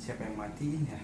Siapa yang matiin ya?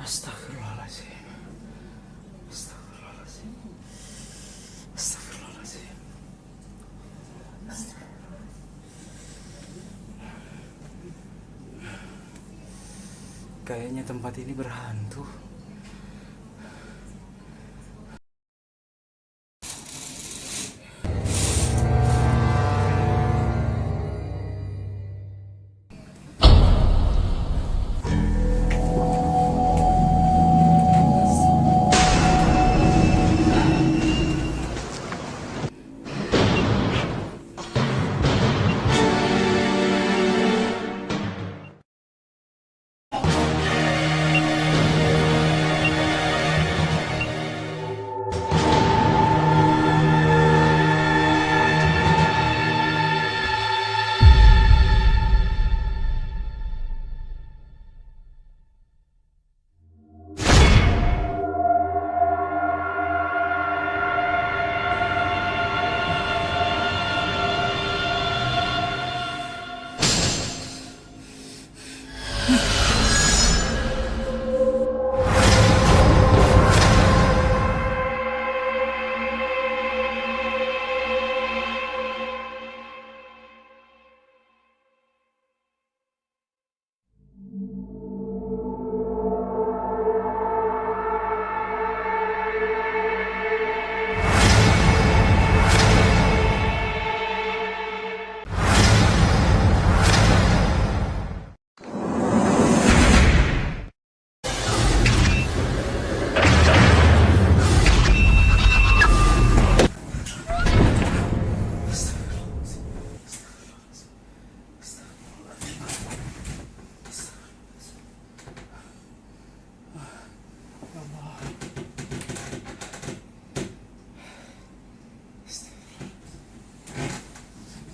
Astagfirullahaladzim. Astagfirullahaladzim. Astagfirullahaladzim. Kayaknya tempat ini berhantu.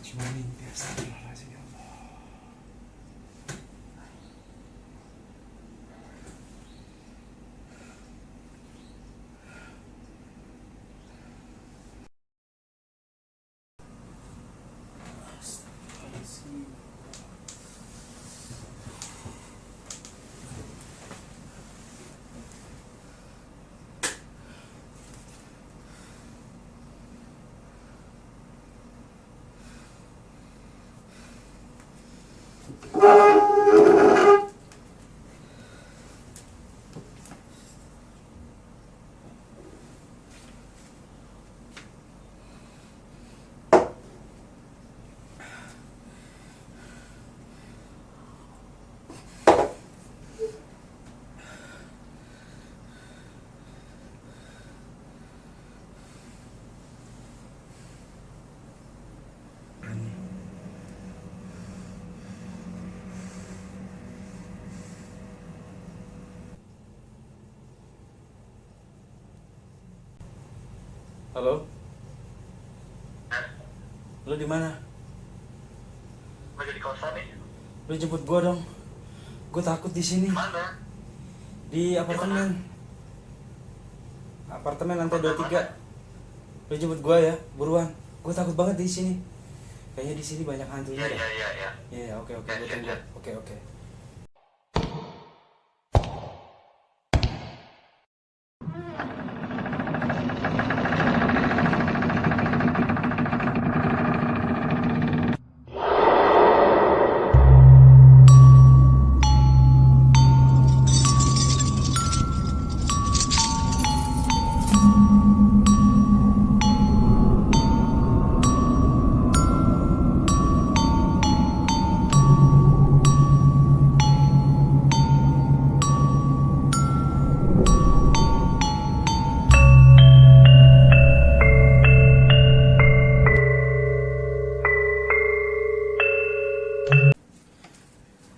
Cuma mimpi, astagfirullahaladzim ya Allah. Astagfirullahaladzim. Halo? Lu di mana? Lagi di kosan nih. Lu jemput gua dong. Gua takut di sini. Mana? Di apartemen. Apartemen lantai 23. Lu jemput gua ya, buruan. Gua takut banget di sini. Kayaknya di sini banyak hantunya Iya, deh. iya, iya, iya. Iya, oke, Ya, gue ya, tunggu. ya. Oke, oke.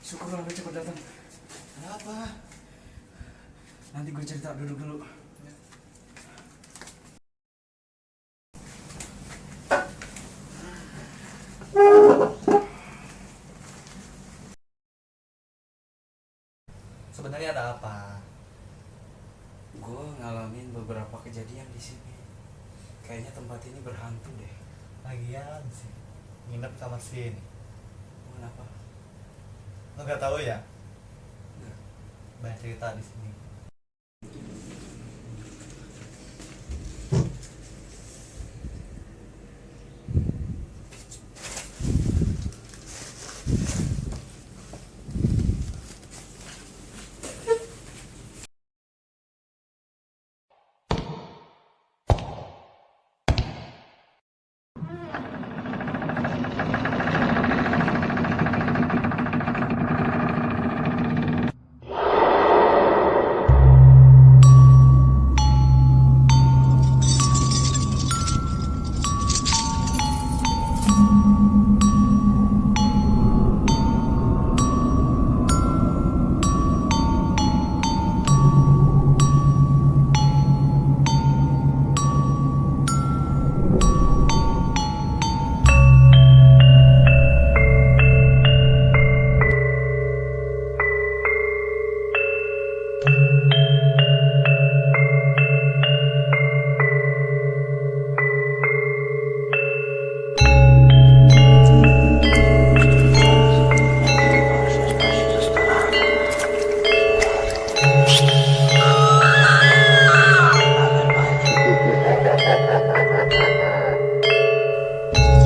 Syukurlah lu cepat datang. Kenapa? Nanti gue cerita, duduk dulu. Sebenarnya ada apa? Gue ngalamin beberapa kejadian di sini. Kayaknya tempat ini berhantu deh. Lagian sih nginep kamar sini. Kenapa? Lo gak tahu ya? Enggak. Banyak cerita di sini.